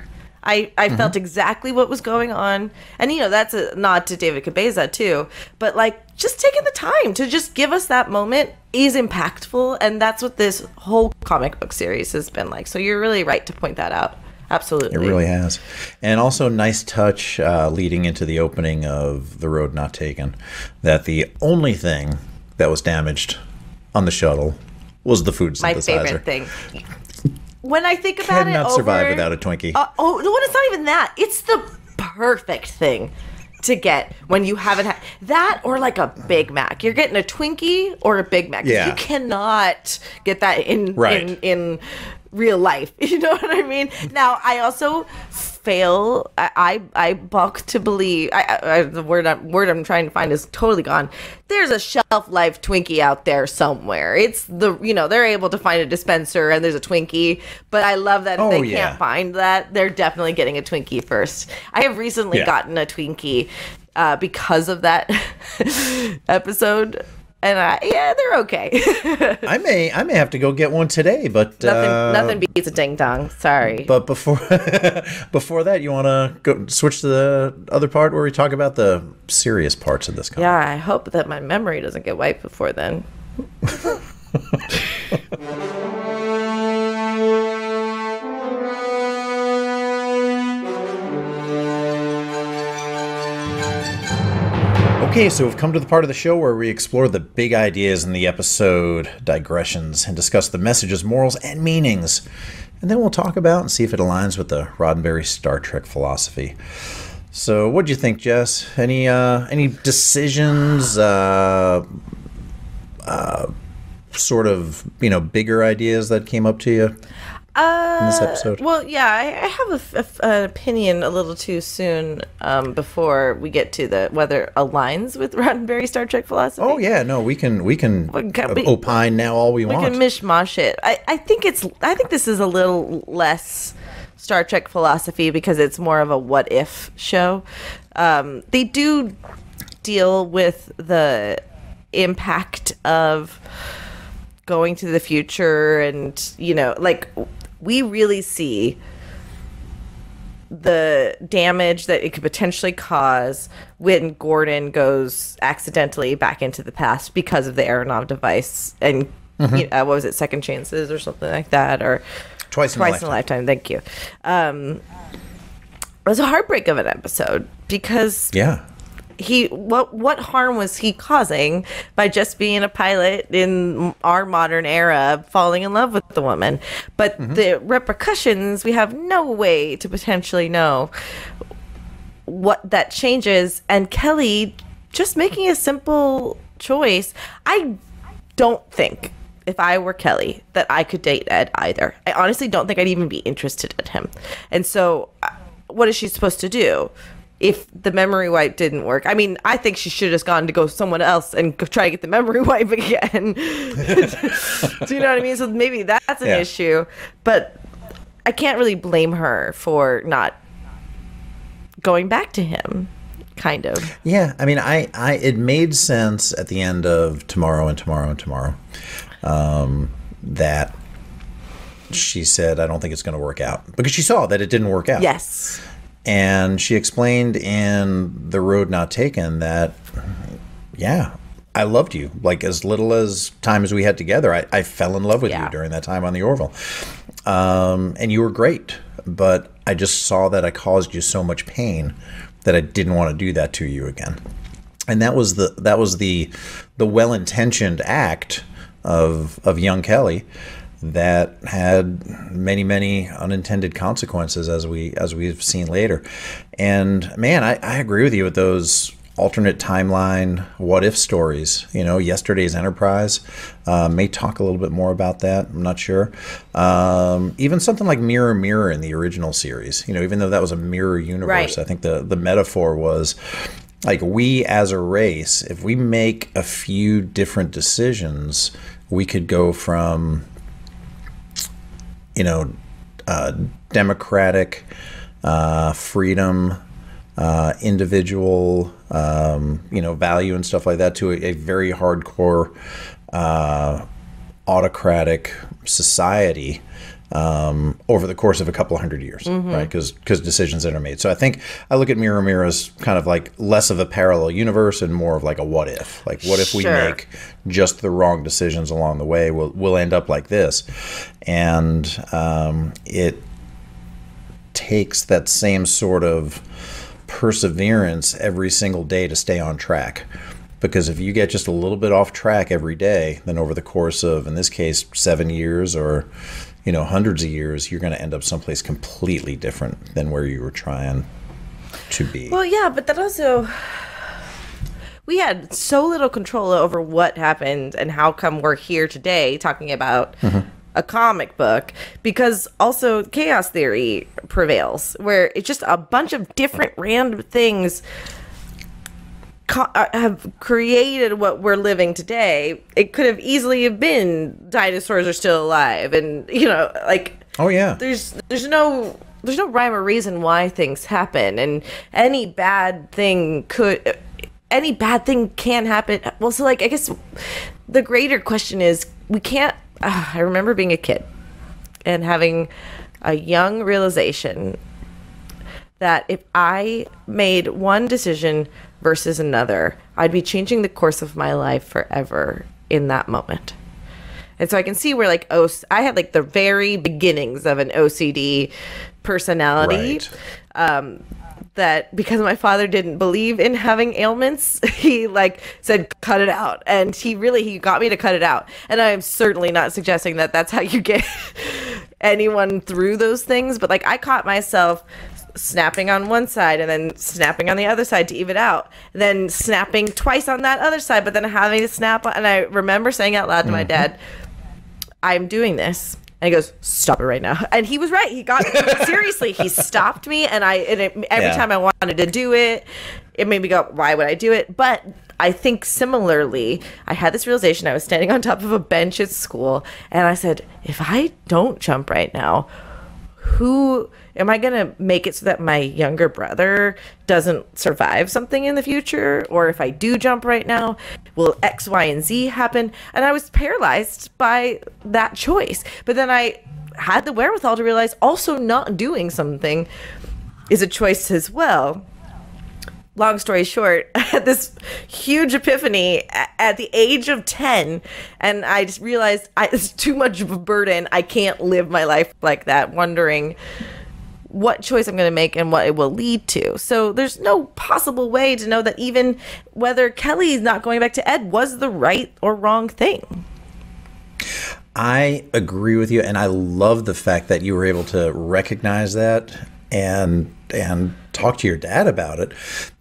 I felt exactly what was going on. And, that's a nod to David Cabeza, too. But, just taking the time to just give us that moment is impactful. And that's what this whole comic book series has been like. So you're really right to point that out. Absolutely. It really has. And also nice touch leading into the opening of The Road Not Taken, that the only thing that was damaged on the shuttle was the food synthesizer. My favorite thing. When I think about Cannot survive without a Twinkie. No, it's not even that. It's the perfect thing to get when you haven't had that, or like a Big Mac. You're getting a Twinkie or a Big Mac. Yeah. You cannot get that in real life. You know what I mean? Now, I also fail. I balk to believe. The word I'm trying to find is totally gone. There's a shelf life Twinkie out there somewhere. It's they're able to find a dispenser and there's a Twinkie. But I love that if they can't find that, they're definitely getting a Twinkie first. I have recently gotten a Twinkie because of that episode. And they're okay. I may have to go get one today, but nothing beats a ding dong. Sorry. But before that, you want to go switch to the other part where we talk about the serious parts of this comic. Yeah, I hope that my memory doesn't get wiped before then. Okay, so we've come to the part of the show where we explore the big ideas in the episode, Digressions, and discuss the messages, morals, and meanings. And then we'll talk about and see if it aligns with the Roddenberry Star Trek philosophy. So what'd you think, Jess? Any decisions, sort of, bigger ideas that came up to you? In this episode? Well, yeah, I have an opinion a little too soon before we get to whether it aligns with Roddenberry Star Trek philosophy. Oh yeah, no, we can opine now all we want. We can mishmash it. I think this is a little less Star Trek philosophy because it's more of a what if show. They do deal with the impact of going to the future and we really see the damage that it could potentially cause when Gordon goes accidentally back into the past because of the Aeronov device and what was it, second chances or something like that, or twice in a lifetime. Thank you. It was a heartbreak of an episode because what harm was he causing by just being a pilot in our modern era, falling in love with the woman? But the repercussions, we have no way to potentially know what that changes. And Kelly just making a simple choice. I don't think, if I were Kelly, that I could date Ed either. I honestly don't think I'd even be interested in him. And so what is she supposed to do? If the memory wipe didn't work, I mean, I think she should have just gone to go someone else and try to get the memory wipe again. Do you know what I mean? So maybe that's an issue, but I can't really blame her for not going back to him. Kind of. Yeah, I mean, it made sense at the end of Tomorrow and Tomorrow and Tomorrow that she said, "I don't think it's going to work out," because she saw that it didn't work out. Yes. And she explained in The Road Not Taken that, I loved you. Like, as little as time as we had together, I fell in love with you during that time on the Orville. And you were great. But I just saw that I caused you so much pain that I didn't want to do that to you again. And that was the well-intentioned act of young Kelly that had many, many unintended consequences, as we've seen later. And man, I agree with you with those alternate timeline what if stories. Yesterday's Enterprise may talk a little bit more about that. I'm not sure. Even something like Mirror Mirror in the original series. Even though that was a mirror universe, right. I think the metaphor was like, we as a race, if we make a few different decisions, we could go from democratic freedom, individual, value and stuff like that, to a very hardcore autocratic society over the course of a couple of hundred years, right? Because decisions that are made. So I think I look at Mirror Mirror as kind of like less of a parallel universe and more of like a what if. Like, what if we make just the wrong decisions along the way? We'll end up like this. And it takes that same sort of perseverance every single day to stay on track. Because if you get just a little bit off track every day, then over the course of, in this case, 7 years or hundreds of years, you're going to end up someplace completely different than where you were trying to be. Well, yeah, but that also, we had so little control over what happened and how come we're here today talking about a comic book, because also chaos theory prevails, where it's just a bunch of different random things have created what we're living today. It could have easily have been dinosaurs are still alive, and like, oh yeah, there's no rhyme or reason why things happen, and any bad thing can happen. Well, so like, I guess the greater question is, we can't. I remember being a kid and having a young realization that if I made one decision versus another, I'd be changing the course of my life forever in that moment. And so I can see where, like, I had like the very beginnings of an OCD personality. Right. That because my father didn't believe in having ailments, he like said, cut it out. And he got me to cut it out. And I'm certainly not suggesting that that's how you get anyone through those things. But like, I caught myself snapping on one side and then snapping on the other side to even out, then snapping twice on that other side, but then having to snap. And I remember saying out loud to my dad, I'm doing this. And he goes, stop it right now. And he was right. He got seriously. He stopped me. And every time I wanted to do it, it made me go, why would I do it? But I think similarly, I had this realization. I was standing on top of a bench at school. And I said, if I don't jump right now, who am I going to make it so that my younger brother doesn't survive something in the future? Or if I do jump right now, will X, Y, and Z happen? And I was paralyzed by that choice. But then I had the wherewithal to realize also not doing something is a choice as well. Long story short, I had this huge epiphany at the age of 10, and I just realized it's too much of a burden. I can't live my life like that, wondering what choice I'm going to make and what it will lead to. So there's no possible way to know that even whether Kelly's not going back to Ed was the right or wrong thing. I agree with you, and I love the fact that you were able to recognize that and talk to your dad about it.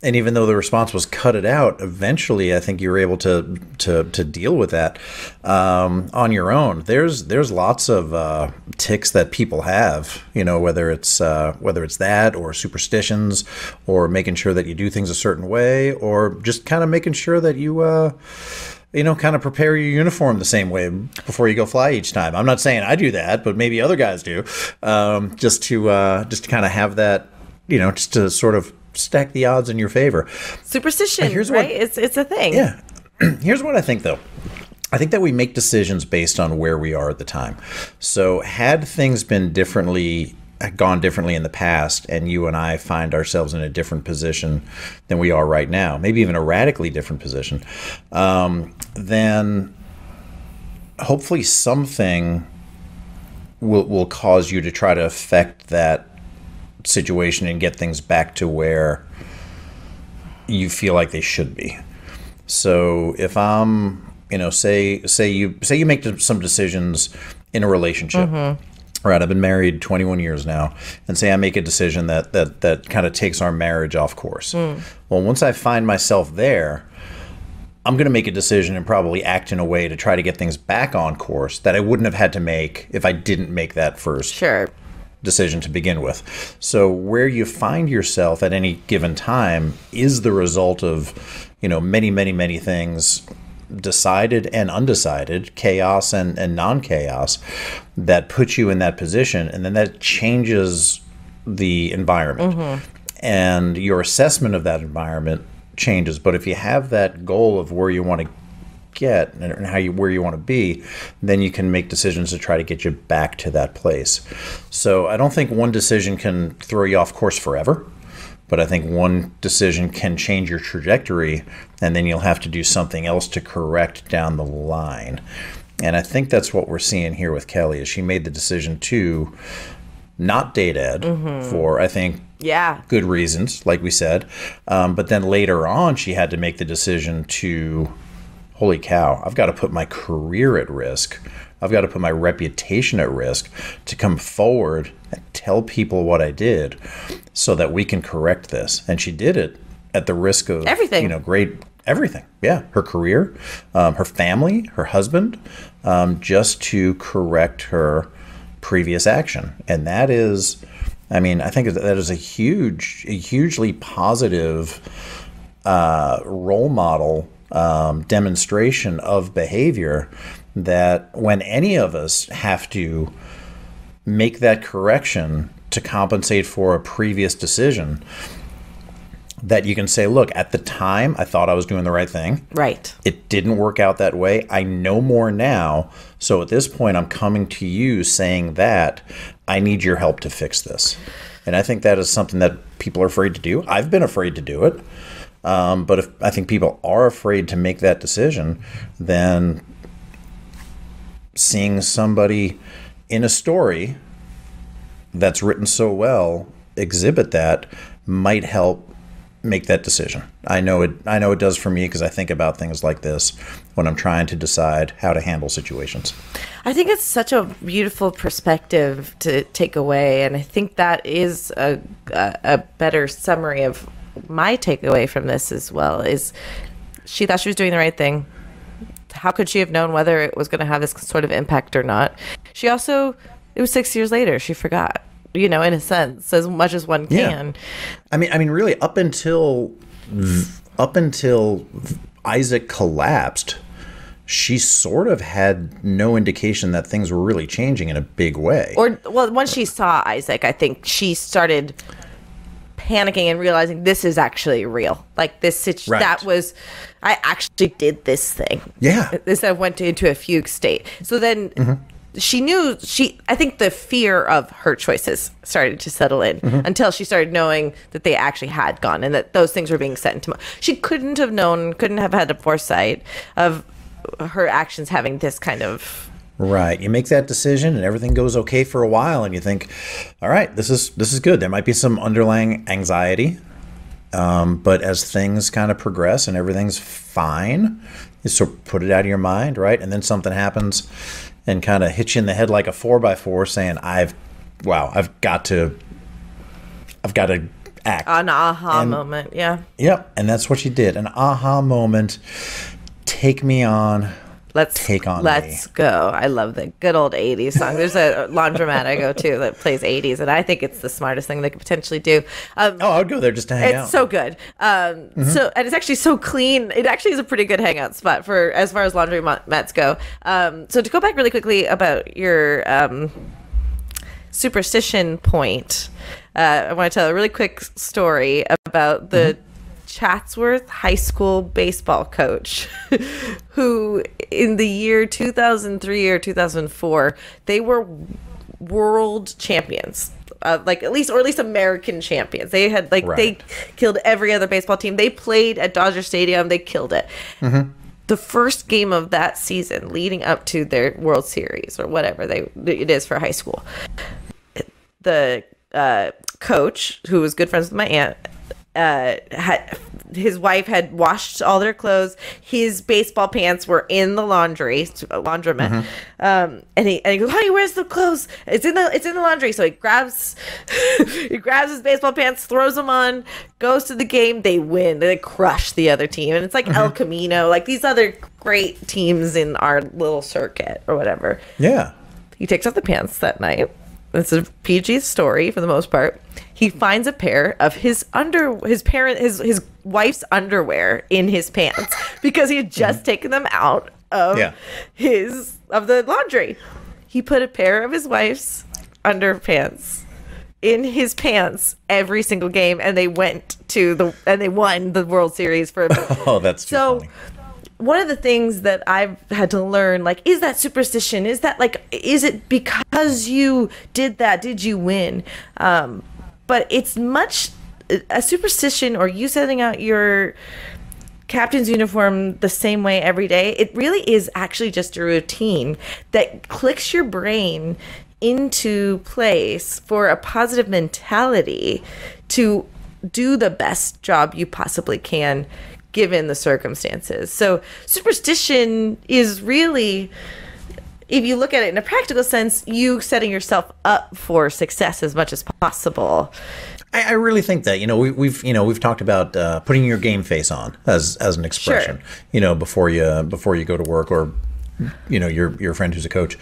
And even though the response was cut it out, eventually I think you were able to deal with that on your own. There's lots of tics that people have, whether it's that or superstitions or making sure that you do things a certain way, or just kind of making sure that you kind of prepare your uniform the same way before you go fly each time. I'm not saying I do that, but maybe other guys do. Just to kind of have that, just to sort of stack the odds in your favor. Superstition, right? It's a thing. Yeah. Here's what I think, though. I think that we make decisions based on where we are at the time. So had things been gone differently in the past, and you and I find ourselves in a different position than we are right now, maybe even a radically different position, then hopefully something will cause you to try to affect that situation and get things back to where you feel like they should be. So if I'm, say you make some decisions in a relationship. Mm-hmm. Right, I've been married 21 years now, and say I make a decision that kind of takes our marriage off course. Well, once I find myself there, I'm going to make a decision and probably act in a way to try to get things back on course that I wouldn't have had to make if I didn't make that first decision to begin with. So where you find yourself at any given time is the result of, many, many, many things, decided and undecided, chaos and non-chaos, that puts you in that position, and then that changes the environment. Mm-hmm. And your assessment of that environment changes. But if you have that goal of where you want to get and where you want to be, then you can make decisions to try to get you back to that place. So I don't think one decision can throw you off course forever. But I think one decision can change your trajectory, and then you'll have to do something else to correct down the line. And I think that's what we're seeing here with Kelly, is she made the decision to not date Ed for, I think, good reasons, like we said. But then later on, she had to make the decision to, holy cow, I've got to put my career at risk. I've got to put my reputation at risk to come forward and tell people what I did so that we can correct this. And she did it at the risk of everything. Great everything. Yeah, her career, her family, her husband, just to correct her previous action. And that is, I mean, I think that is a hugely positive role model demonstration of behavior, that when any of us have to make that correction to compensate for a previous decision, that you can say, look, at the time, I thought I was doing the right thing. Right. It didn't work out that way. I know more now. So at this point, I'm coming to you saying that I need your help to fix this. And I think that is something that people are afraid to do. I've been afraid to do it. But if I think people are afraid to make that decision, then seeing somebody in a story that's written so well exhibit that might help make that decision. I know it does for me, because I think about things like this when I'm trying to decide how to handle situations. I think it's such a beautiful perspective to take away, and I think that is a better summary of my takeaway from this as well. Is she thought she was doing the right thing. How could she have known whether it was going to have this sort of impact or not? She also, it was 6 years later, she forgot, in a sense, as much as one can. Yeah. I mean, really, up until Isaac collapsed, she sort of had no indication that things were really changing in a big way. Or, well, once she saw Isaac, I think she started panicking and realizing this is actually real. Like this, Right. That was, I actually did this thing. Yeah. This went into a fugue state. So then she knew, I think the fear of her choices started to settle in until she started knowing that they actually had gone and that those things were being set into motion. She couldn't have had a foresight of her actions having this kind of... Right. You make that decision and everything goes okay for a while, and you think, all right, this is good. There might be some underlying anxiety, but as things kind of progress and everything's fine, you sort of put it out of your mind, right? And then something happens and kind of hits you in the head like a 4x4, saying, I've got to act. An aha moment, yeah. Yep. And that's what she did. An aha moment. Take me on. Take on Let's me. go. I love the good old 80s song. There's a laundromat I go to that plays 80s, and I think it's the smartest thing they could potentially do. I would go there just to hang out. It's so good. And it's actually so clean. It actually is a pretty good hangout spot for as far as laundromats go. So to go back really quickly about your superstition point, I want to tell a really quick story about the Chatsworth High School baseball coach who in the year 2003 or 2004, they were world champions. At least American champions. They had They killed every other baseball team. They played at Dodger Stadium. They killed it. The first game of that season leading up to their World Series or whatever it is for high school, the coach, who was good friends with my aunt, his wife had washed all their clothes. His baseball pants were in the laundromat. And he goes, "Honey, where's the clothes? It's in the laundry." So he grabs his baseball pants, throws them on, goes to the game. They win. They crush the other team, and it's like El Camino, like these other great teams in our little circuit or whatever. Yeah. He takes off the pants that night. It's a PG story for the most part. He finds a pair of his wife's underwear in his pants because he had just taken them out of the laundry. He put a pair of his wife's underpants in his pants every single game, and they won the World Series for. Oh, that's too funny. One of the things that I've had to learn, is that superstition? Is it because you did that? Did you win? But it's much a superstition, or you setting out your captain's uniform the same way every day. It really is actually just a routine that clicks your brain into place for a positive mentality to do the best job you possibly can given the circumstances. So superstition is really, if you look at it in a practical sense, you setting yourself up for success as much as possible. I really think that, we've talked about putting your game face on as an expression, before you go to work, or your friend who's a coach,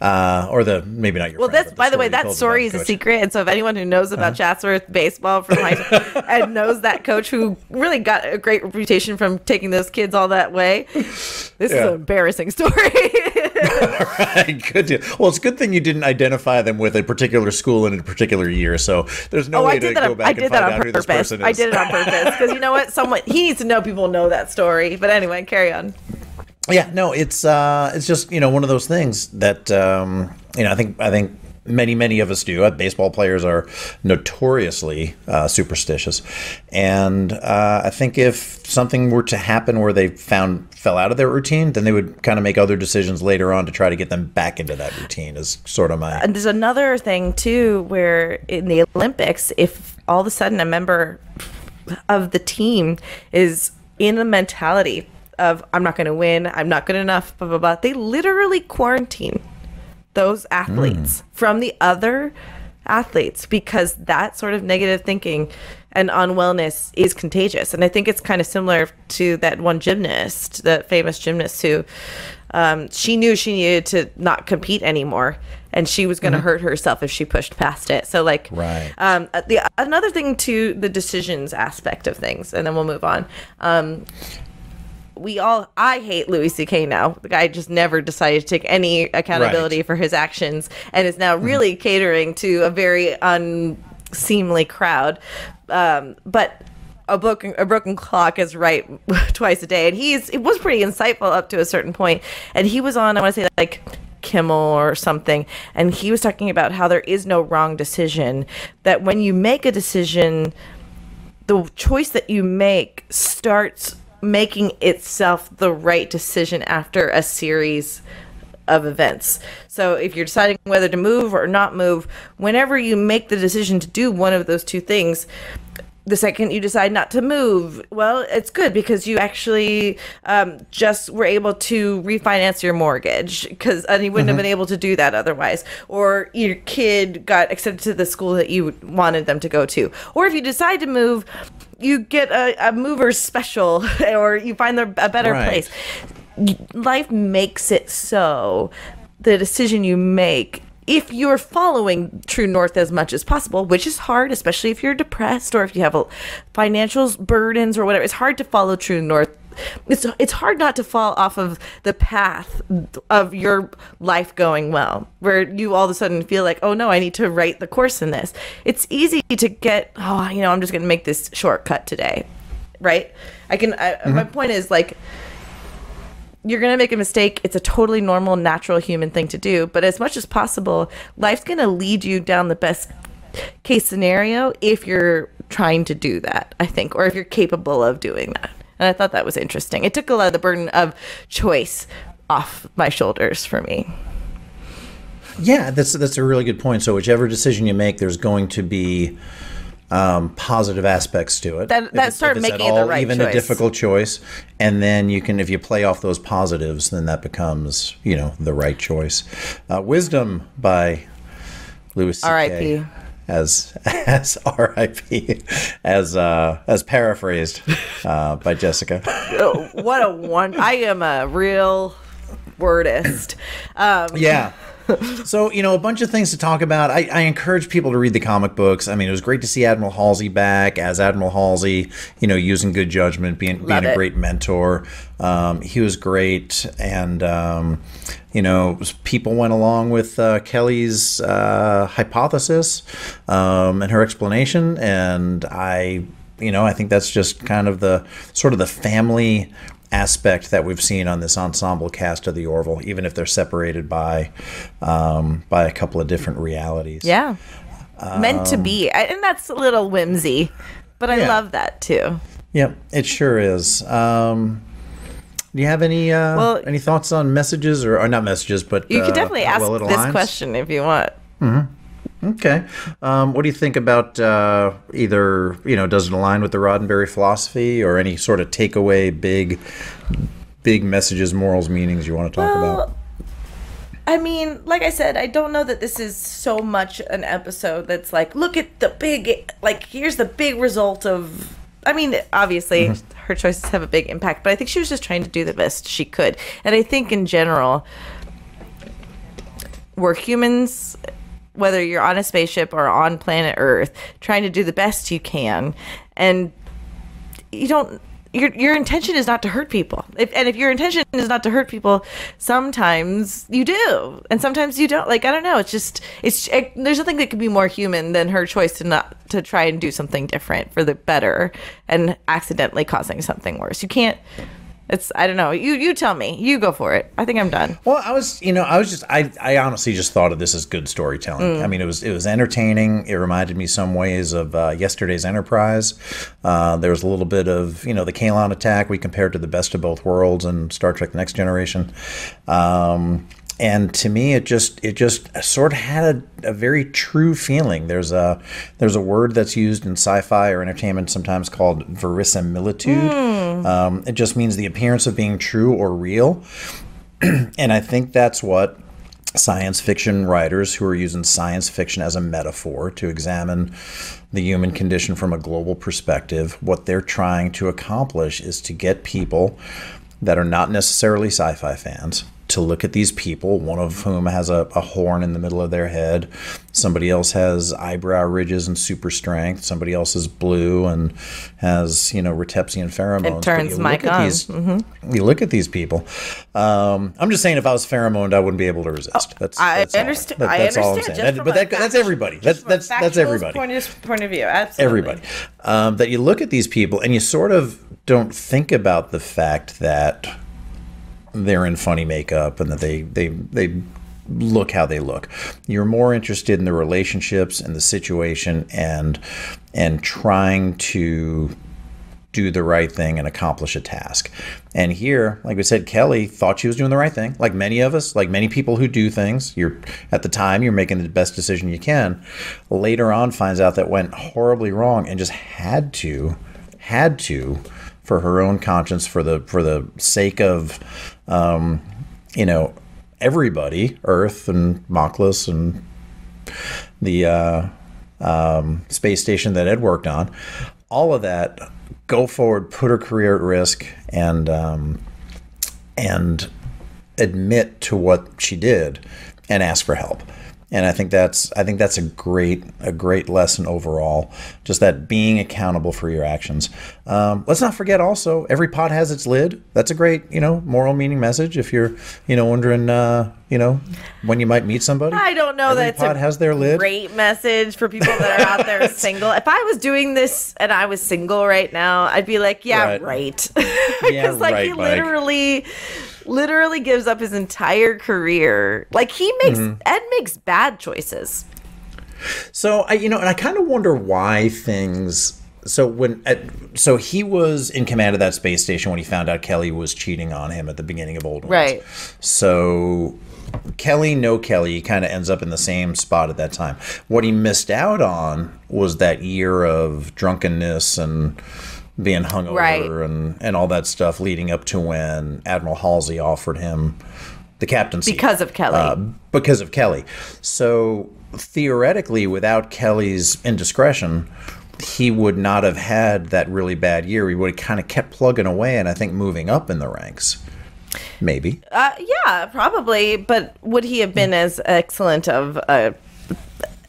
or maybe not your friend. Well, by the way, that story is a secret. And so if anyone who knows about Chatsworth baseball from high school and knows that coach who really got a great reputation from taking those kids all that way, this is an embarrassing story. Right, good deal. Well, it's a good thing you didn't identify them with a particular school in a particular year, so there's no way to go back and find out who this person is. I did it on purpose, because you know what? He needs to know people know that story. But anyway, carry on. Yeah, no, it's just one of those things that I think many of us do. Baseball players are notoriously superstitious, and I think if something were to happen where they fell out of their routine, then they would kind of make other decisions later on to try to get them back into that routine. Is sort of my. And there's another thing too, where in the Olympics, if all of a sudden a member of the team is in a mentality of I'm not going to win, I'm not good enough, blah, blah, blah, they literally quarantine those athletes from the other athletes, because that sort of negative thinking and unwellness is contagious. And I think it's kind of similar to that one gymnast, the famous gymnast who she knew she needed to not compete anymore, and she was going to hurt herself if she pushed past it. So right. Another thing to the decisions aspect of things, and then we'll move on. I hate Louis C.K. now. The guy just never decided to take any accountability for his actions, and is now really catering to a very unseemly crowd. But a broken clock is right twice a day, and it was pretty insightful up to a certain point. And he was on, I want to say, like Kimmel or something, and he was talking about how there is no wrong decision, that when you make a decision, the choice that you make starts making itself the right decision after a series of events. So if you're deciding whether to move or not move, whenever you make the decision to do one of those two things, the second you decide not to move, well, it's good, because you actually just were able to refinance your mortgage, and you wouldn't have been able to do that otherwise. Or your kid got accepted to the school that you wanted them to go to. Or if you decide to move, you get a mover's special, or you find a better place. Life makes it so the decision you make, if you're following true north as much as possible, which is hard, especially if you're depressed or if you have financial burdens or whatever, it's hard to follow true north. It's hard not to fall off of the path of your life going well, where you all of a sudden feel like, oh no, I need to write the course in this. It's easy to get, I'm just going to make this shortcut today, right? My point is, like, you're going to make a mistake. It's a totally normal, natural human thing to do. But as much as possible, life's going to lead you down the best case scenario if you're trying to do that, I think, or if you're capable of doing that. And I thought that was interesting. It took a lot of the burden of choice off my shoulders for me. Yeah, that's a really good point. So whichever decision you make, there's going to be positive aspects to it. That start making it the right even choice. A difficult choice, and then you can, if you play off those positives, then that becomes the right choice. Wisdom by Louis C.K. R.I.P. as R.I.P. as paraphrased by Jessica. What a one! I am a real wordist. Yeah. So, a bunch of things to talk about. I encourage people to read the comic books. I mean, it was great to see Admiral Halsey back as Admiral Halsey, using good judgment, being a great mentor. He was great. And, people went along with Kelly's hypothesis and her explanation. And I think that's just kind of the sort of the family aspect that we've seen on this ensemble cast of the Orville, even if they're separated by a couple of different realities. Yeah. Meant to be. And that's a little whimsy, but I love that too. Yep, it sure is. Do you have any thoughts on messages or not messages, but you could definitely ask this lines? Question if you want. Mm-hmm. Okay. What do you think about either, does it align with the Roddenberry philosophy or any sort of takeaway, big messages, morals, meanings you want to talk about? I mean, like I said, I don't know that this is so much an episode that's like, look at the big, like, here's the big result of. I mean, obviously, her choices have a big impact, but I think she was just trying to do the best she could. And I think in general, we're humans, whether you're on a spaceship or on planet Earth, trying to do the best you can. And you don't. Your intention is not to hurt people. If your intention is not to hurt people, sometimes you do, and sometimes you don't. Like, I don't know. There's nothing that could be more human than her choice to try and do something different for the better, and accidentally causing something worse. You can't. I don't know. You tell me. You go for it. I think I'm done. Well, I honestly just thought of this as good storytelling. I mean, it was entertaining. It reminded me some ways of yesterday's Enterprise. There was a little bit of, the Kaelon attack we compared to the Best of Both Worlds and Star Trek Next Generation. And to me, it just sort of had a very true feeling. There's a word that's used in sci-fi or entertainment sometimes called verisimilitude. It just means the appearance of being true or real. And I think that's what science fiction writers who are using science fiction as a metaphor to examine the human condition from a global perspective, what they're trying to accomplish is to get people that are not necessarily sci-fi fans to look at these people, one of whom has a horn in the middle of their head. Somebody else has eyebrow ridges and super strength. Somebody else is blue and has, Rutepsian pheromones. It turns mic on. You look at these people. I'm just saying if I was pheromoned, I wouldn't be able to resist. I understand. That's all I'm saying. That's everybody. That's everybody. Point of view. Absolutely. Everybody. That you look at these people and you sort of don't think about the fact that they're in funny makeup and that they look how they look. You're more interested in the relationships and the situation and trying to do the right thing and accomplish a task. And here, like we said, Kelly thought she was doing the right thing. Like many of us, like many people who do things, at the time you're making the best decision you can. Later on finds out that went horribly wrong and just had to for her own conscience, for the sake of everybody, Earth and Moklis and the space station that Ed worked on, all of that, go forward, put her career at risk, and admit to what she did and ask for help. And I think that's a great lesson overall. Just that being accountable for your actions. Let's not forget also, every pot has its lid. That's a great, moral meaning message. If you're, wondering, when you might meet somebody. I don't know that pot has their lid. Great message for people that are out there single. If I was doing this and I was single right now, I'd be like, yeah, right. Because he literally gives up his entire career. Like Ed makes bad choices. So I kind of wonder why things. So he was in command of that space station when he found out Kelly was cheating on him at the beginning of Old Ones. Right. So Kelly kind of ends up in the same spot at that time. What he missed out on was that year of drunkenness and being hungover and all that stuff leading up to when Admiral Halsey offered him the captaincy. Because of Kelly. So theoretically, without Kelly's indiscretion, he would not have had that really bad year. He would have kind of kept plugging away and I think moving up in the ranks. Maybe. Yeah, probably. But would he have been as excellent of a...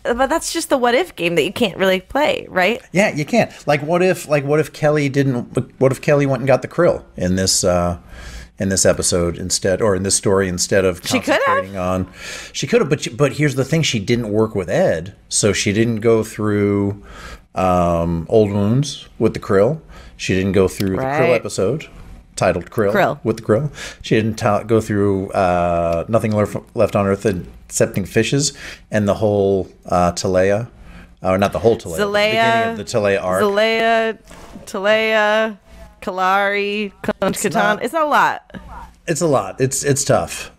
But that's just the what if game that you can't really play, right? Yeah, you can't. What if Kelly went and got the krill in this episode instead, or in this story instead of concentrating on? She could have, but here's the thing: she didn't work with Ed, so she didn't go through Old Wounds with the krill. She didn't go through the krill episode titled Krill with the krill. She didn't go through Nothing Left on Earth Excepting Fishes and the whole Talea, or not the whole Talea, the beginning of the Talea arc. Talea, Kalari, Katan. It's a lot. It's a lot. It's tough.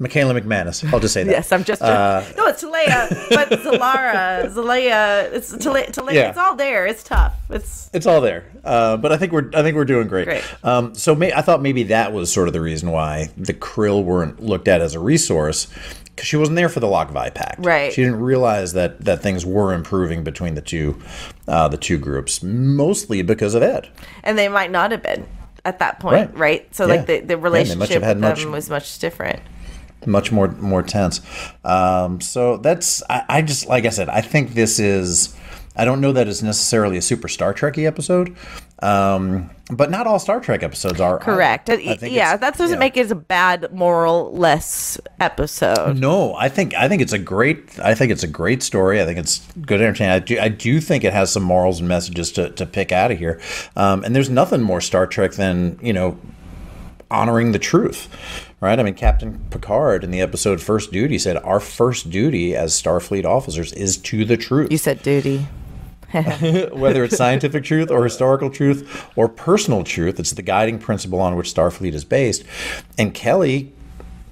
Michaela McManus. I'll just say that. Yes, I'm just no, it's Talea, but Zalea. It's Talea. Yeah. It's all there. It's tough. It's all there. But I think we're doing great. Great. I thought maybe that was sort of the reason why the Krill weren't looked at as a resource, because she wasn't there for the Lockvi Pact. Right. She didn't realize that things were improving between the two groups, mostly because of Ed. And they might not have been at that point, right? So like the relationship with them was much different. Much more tense. So that's I just, like I said, I think this is, I don't know that it's necessarily a super Star Trek-y episode, but not all Star Trek episodes are. Correct. That doesn't make it a bad moral-less episode. No, I think it's a great story. I think it's good entertainment. I do think it has some morals and messages to pick out of here. And there's nothing more Star Trek than, honoring the truth, right? I mean, Captain Picard in the episode First Duty said, our first duty as Starfleet officers is to the truth. You said duty. Whether it's scientific truth or historical truth or personal truth, it's the guiding principle on which Starfleet is based. And Kelly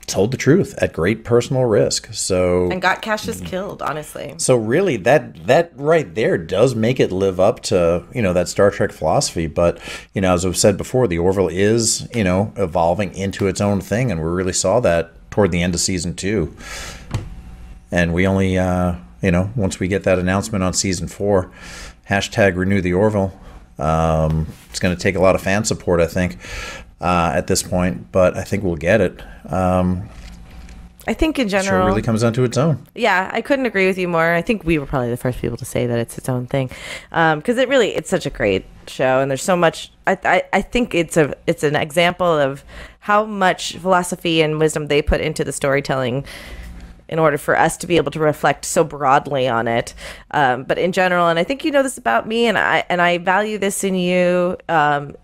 told the truth at great personal risk. And got Cassius killed, honestly. So really, that right there does make it live up to, that Star Trek philosophy. But, as I've said before, the Orville is, evolving into its own thing. And we really saw that toward the end of season 2. And we only, once we get that announcement on season 4, #renew the Orville. It's going to take a lot of fan support, I think, at this point, but I think we'll get it. I think in general, it really comes down to its own. Yeah, I couldn't agree with you more. I think we were probably the first people to say that it's its own thing, because it's such a great show, and there's so much. I think it's an example of how much philosophy and wisdom they put into the storytelling in order for us to be able to reflect so broadly on it. But in general, and I think you know this about me, and I value this in you,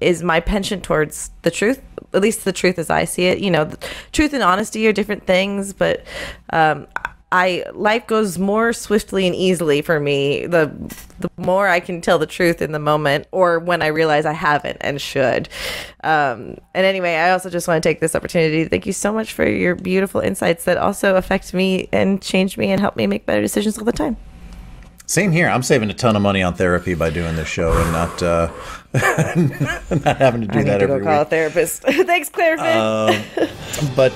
is my penchant towards the truth, at least the truth as I see it. The truth and honesty are different things, but life goes more swiftly and easily for me the more I can tell the truth in the moment, or when I realize I haven't and should. And anyway, I also just want to take this opportunity to thank you so much for your beautiful insights that also affect me and change me and help me make better decisions all the time. Same here. I'm saving a ton of money on therapy by doing this show and not having to do that every week. I need to go call a therapist. Thanks, Claire Finn. But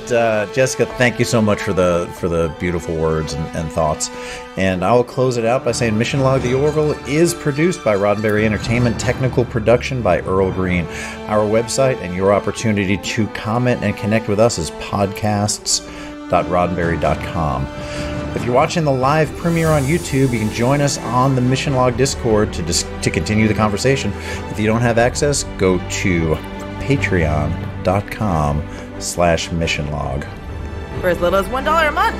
Jessica, thank you so much for the beautiful words and thoughts. And I'll close it out by saying Mission Log the Orville is produced by Roddenberry Entertainment, technical production by Earl Green. Our website and your opportunity to comment and connect with us is podcasts.roddenberry.com. If you're watching the live premiere on YouTube, you can join us on the Mission Log Discord to continue the conversation. If you don't have access, go to patreon.com/missionlog. For as little as $1 a month.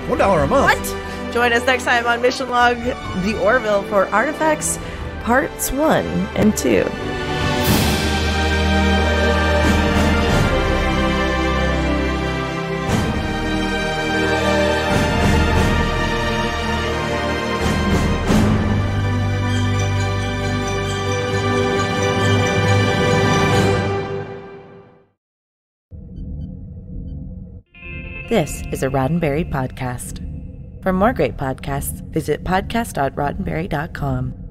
$1 a month? What? Join us next time on Mission Log the Orville for Artifacts Parts 1 and 2. This is a Roddenberry podcast. For more great podcasts, visit podcast.roddenberry.com.